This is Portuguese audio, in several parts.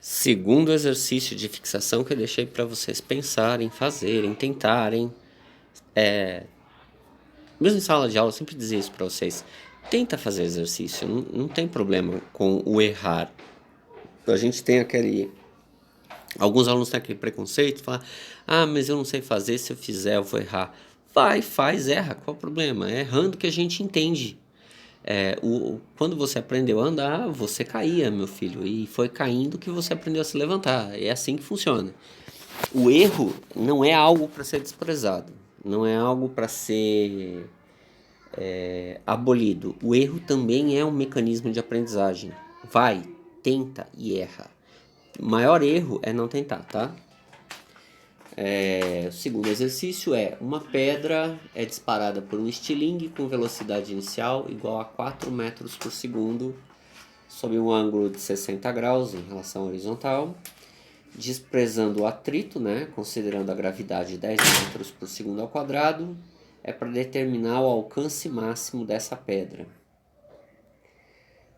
Segundo exercício de fixação que eu deixei para vocês pensarem, fazerem, tentarem. Mesmo em sala de aula, eu sempre dizia isso para vocês. Tenta fazer exercício, não tem problema com o errar. A gente tem aquele. Alguns alunos têm aquele preconceito, falar, mas eu não sei fazer, se eu fizer eu vou errar. Vai, faz, erra, qual o problema? É errando que a gente entende. Quando você aprendeu a andar, você caía, meu filho, e foi caindo que você aprendeu a se levantar. É assim que funciona. O erro não é algo para ser desprezado, não é algo para ser abolido. O erro também é um mecanismo de aprendizagem. Vai, tenta e erra. O maior erro é não tentar, tá? O segundo exercício é: uma pedra é disparada por um estilingue com velocidade inicial igual a 4 metros por segundo sob um ângulo de 60 graus em relação à horizontal, desprezando o atrito, né, considerando a gravidade de 10 metros por segundo ao quadrado, é para determinar o alcance máximo dessa pedra.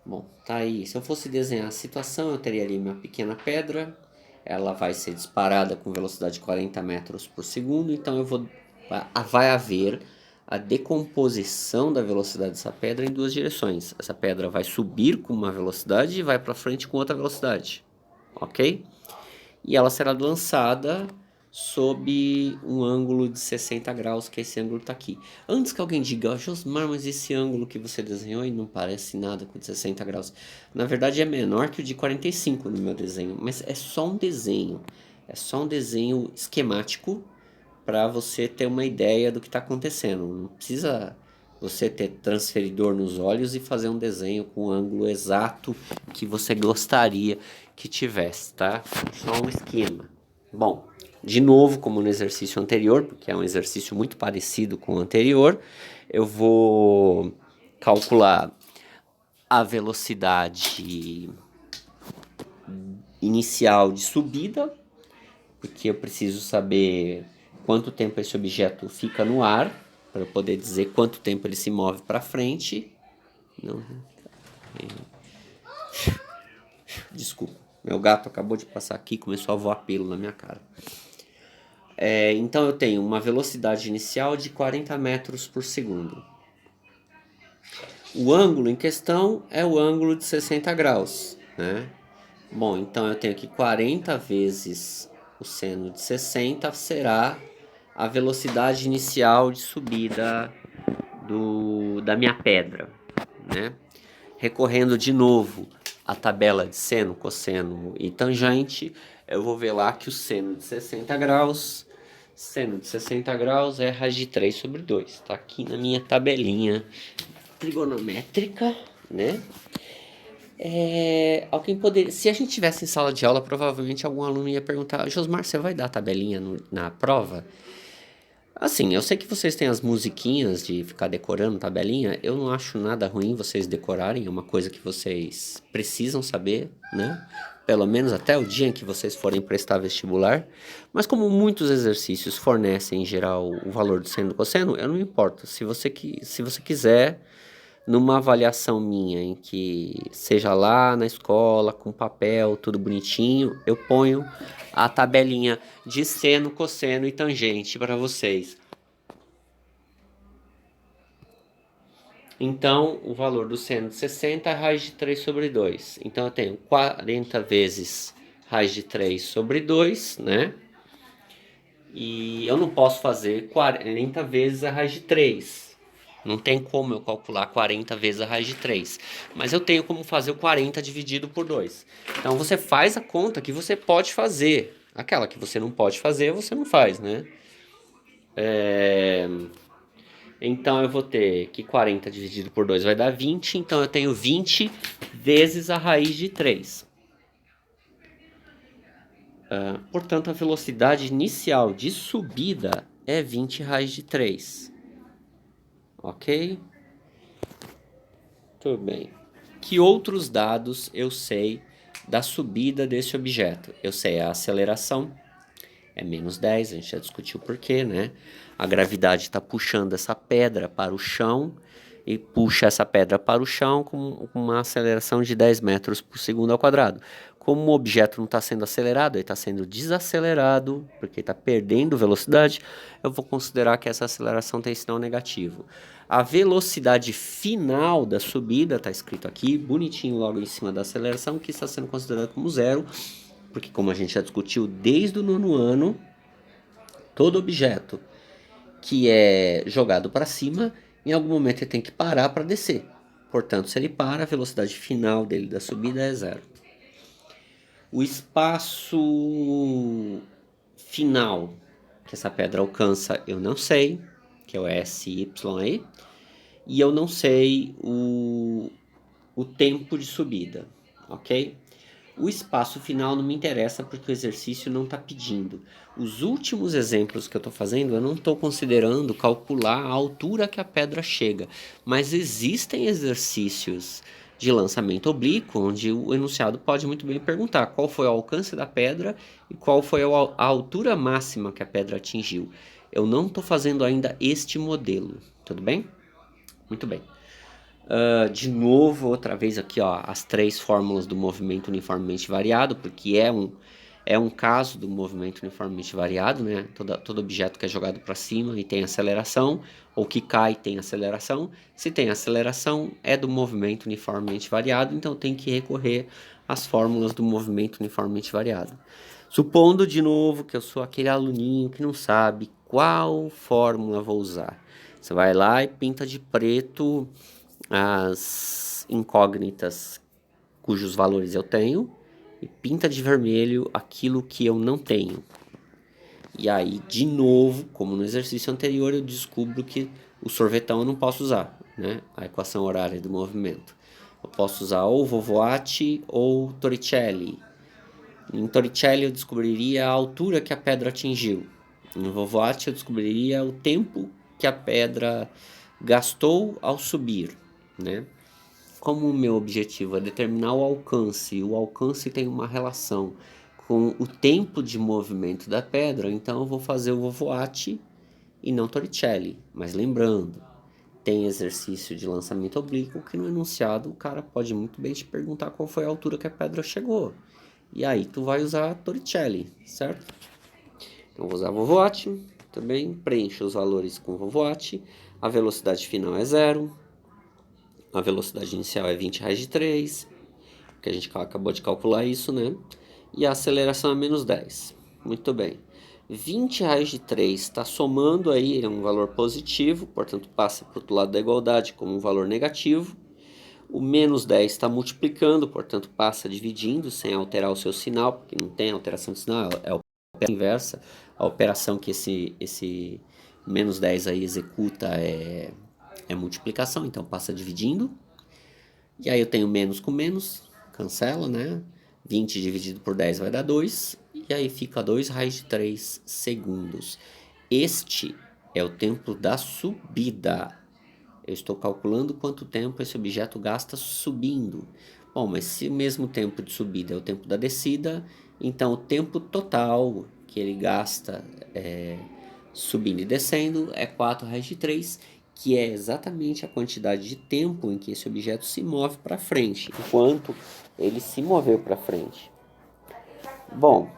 Bom, tá aí. Se eu fosse desenhar a situação, eu teria ali minha pequena pedra. Ela vai ser disparada com velocidade de 40 metros por segundo. Então vai haver a decomposição da velocidade dessa pedra em duas direções. Essa pedra vai subir com uma velocidade e vai para frente com outra velocidade. Ok? E ela será lançada sob um ângulo de 60 graus, que esse ângulo está aqui. Antes que alguém diga, Josmar, mas esse ângulo que você desenhou e não parece nada com 60 graus. Na verdade é menor que o de 45 no meu desenho, mas é só um desenho. É só um desenho esquemático para você ter uma ideia do que está acontecendo. Não precisa você ter transferidor nos olhos e fazer um desenho com o ângulo exato que você gostaria que tivesse, tá? Só um esquema. Bom, de novo, como no exercício anterior, porque é um exercício muito parecido com o anterior, eu vou calcular a velocidade inicial de subida, porque eu preciso saber quanto tempo esse objeto fica no ar, para eu poder dizer quanto tempo ele se move para frente. Não, desculpa, meu gato acabou de passar aqui e começou a voar pelo na minha cara. Então eu tenho uma velocidade inicial de 40 metros por segundo. O ângulo em questão é o ângulo de 60 graus, né? Bom, então eu tenho que 40 vezes o seno de 60 será a velocidade inicial de subida da minha pedra, né? Recorrendo de novo à tabela de seno, cosseno e tangente, eu vou ver lá que o seno de 60 graus é raiz de 3 sobre 2. Está aqui na minha tabelinha trigonométrica, né? Alguém poderia, se a gente tivesse em sala de aula, provavelmente algum aluno ia perguntar: Josmar, você vai dar a tabelinha na prova? Assim, eu sei que vocês têm as musiquinhas de ficar decorando tabelinha. Eu não acho nada ruim vocês decorarem, é uma coisa que vocês precisam saber, né? Pelo menos até o dia em que vocês forem prestar vestibular. Mas como muitos exercícios fornecem em geral o valor do seno e do cosseno, eu não me importo. Se você quiser, numa avaliação minha em que seja lá na escola, com papel, tudo bonitinho, eu ponho a tabelinha de seno, cosseno e tangente para vocês. Então, o valor do seno de 60 é raiz de 3 sobre 2. Então, eu tenho 40 vezes raiz de 3 sobre 2, né? E eu não posso fazer 40 vezes a raiz de 3. Não tem como eu calcular 40 vezes a raiz de 3. Mas eu tenho como fazer o 40 dividido por 2. Então você faz a conta que você pode fazer. Aquela que você não pode fazer, você não faz, né? Então eu vou ter que 40 dividido por 2 vai dar 20. Então eu tenho 20 vezes a raiz de 3. Portanto, a velocidade inicial de subida é 20 raiz de 3. Ok? Tudo bem. Que outros dados eu sei da subida desse objeto? Eu sei a aceleração, é menos 10, a gente já discutiu por quê, né? A gravidade está puxando essa pedra para o chão e puxa essa pedra para o chão com uma aceleração de 10 metros por segundo ao quadrado. Como o objeto não está sendo acelerado, ele está sendo desacelerado, porque está perdendo velocidade, eu vou considerar que essa aceleração tem sinal negativo. A velocidade final da subida, está escrito aqui, bonitinho logo em cima da aceleração, que está sendo considerada como zero, porque como a gente já discutiu desde o nono ano, todo objeto que é jogado para cima, em algum momento ele tem que parar para descer. Portanto, se ele para, a velocidade final dele da subida é zero. O espaço final que essa pedra alcança, eu não sei, que é o SY aí, e eu não sei o tempo de subida, ok? O espaço final não me interessa porque o exercício não está pedindo. Os últimos exemplos que eu estou fazendo, eu não estou considerando calcular a altura que a pedra chega, mas existem exercícios de lançamento oblíquo, onde o enunciado pode muito bem perguntar qual foi o alcance da pedra e qual foi a altura máxima que a pedra atingiu. Eu não estou fazendo ainda este modelo, tudo bem? Muito bem. De novo, outra vez aqui, ó, as três fórmulas do movimento uniformemente variado, porque é um caso do movimento uniformemente variado, né? Todo objeto que é jogado para cima e tem aceleração, ou que cai tem aceleração. Se tem aceleração, é do movimento uniformemente variado, então tem que recorrer às fórmulas do movimento uniformemente variado. Supondo, de novo, que eu sou aquele aluninho que não sabe qual fórmula vou usar. Você vai lá e pinta de preto as incógnitas cujos valores eu tenho e pinta de vermelho aquilo que eu não tenho. E aí, de novo, como no exercício anterior, eu descubro que o sorvetão eu não posso usar, né? A equação horária do movimento. Eu posso usar ou Vovoati ou Torricelli. Em Torricelli eu descobriria a altura que a pedra atingiu. Em Vovoati eu descobriria o tempo que a pedra gastou ao subir, né? Como o meu objetivo é determinar o alcance tem uma relação com o tempo de movimento da pedra, então eu vou fazer o Vovoati e não Torricelli. Mas lembrando, tem exercício de lançamento oblíquo que no enunciado o cara pode muito bem te perguntar qual foi a altura que a pedra chegou. E aí tu vai usar Torricelli, certo? Então eu vou usar Vovoati, também preencho os valores com Vovoati, a velocidade final é zero. A velocidade inicial é 20 raios de 3, que a gente acabou de calcular isso, né? E a aceleração é menos 10. Muito bem. 20 raios de 3 está somando aí, é um valor positivo, portanto passa para o outro lado da igualdade como um valor negativo. O menos 10 está multiplicando, portanto passa dividindo sem alterar o seu sinal, porque não tem alteração de sinal, é a operação inversa. A operação que esse menos 10 aí executa é multiplicação, então passa dividindo. E aí eu tenho menos com menos, cancela, né? 20 dividido por 10 vai dar 2. E aí fica 2 raios de 3 segundos. Este é o tempo da subida. Eu estou calculando quanto tempo esse objeto gasta subindo. Bom, mas se o mesmo tempo de subida é o tempo da descida, então o tempo total que ele gasta subindo e descendo é 4 raios de 3, que é exatamente a quantidade de tempo em que esse objeto se move para frente, enquanto ele se moveu para frente. Bom,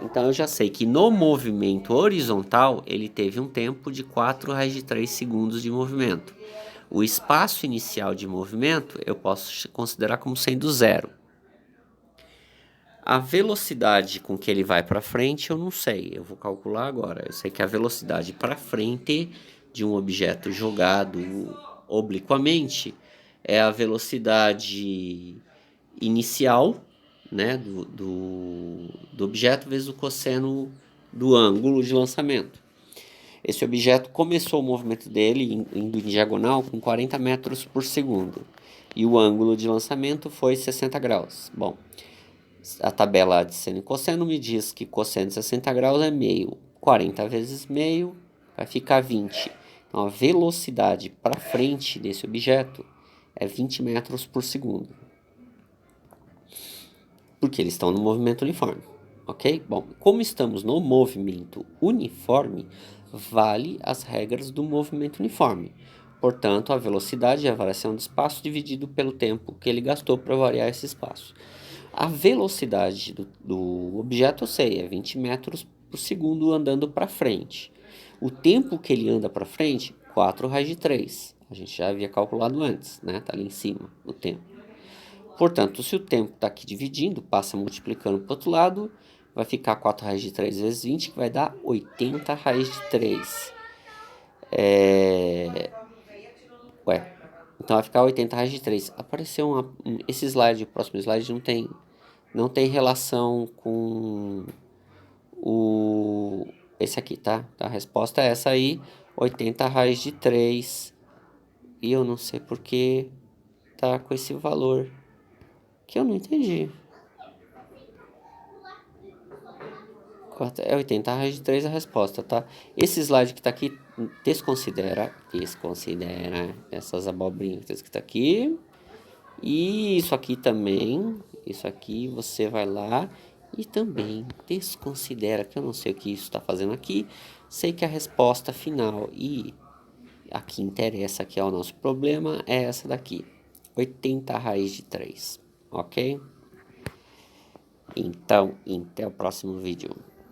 então eu já sei que no movimento horizontal ele teve um tempo de 4 raios de 3 segundos de movimento. O espaço inicial de movimento eu posso considerar como sendo zero. A velocidade com que ele vai para frente eu não sei, eu vou calcular agora. Eu sei que a velocidade para frente de um objeto jogado obliquamente é a velocidade inicial, né, do objeto vezes o cosseno do ângulo de lançamento. Esse objeto começou o movimento dele indo em diagonal com 40 metros por segundo e o ângulo de lançamento foi 60 graus. Bom, a tabela de seno e cosseno me diz que cosseno de 60 graus é meio. 40 vezes meio vai ficar 20. Então a velocidade para frente desse objeto é 20 metros por segundo. Porque eles estão no movimento uniforme. Ok? Bom, como estamos no movimento uniforme, vale as regras do movimento uniforme. Portanto, a velocidade é a variação de espaço dividido pelo tempo que ele gastou para variar esse espaço. A velocidade do objeto eu sei, é 20 metros por segundo andando para frente. O tempo que ele anda para frente, 4 raiz de 3. A gente já havia calculado antes, né? Tá ali em cima o tempo. Portanto, se o tempo está aqui dividindo, passa multiplicando para o outro lado, vai ficar 4 raiz de 3 vezes 20, que vai dar 80 raiz de 3. Ué, então vai ficar 80 raiz de 3. Apareceu esse slide, o próximo slide, não tem relação com esse aqui, tá? A resposta é essa aí, 80 raiz de 3. E eu não sei porque tá com esse valor, que eu não entendi. É 80 raiz de 3 a resposta, tá? Esse slide que tá aqui, desconsidera essas abobrinhas que tá aqui. E isso aqui também, isso aqui você vai lá e também desconsidera, que eu não sei o que isso está fazendo aqui. Sei que a resposta final e a que interessa, que é o nosso problema, é essa daqui, 80 raiz de 3, ok? Então, até o próximo vídeo.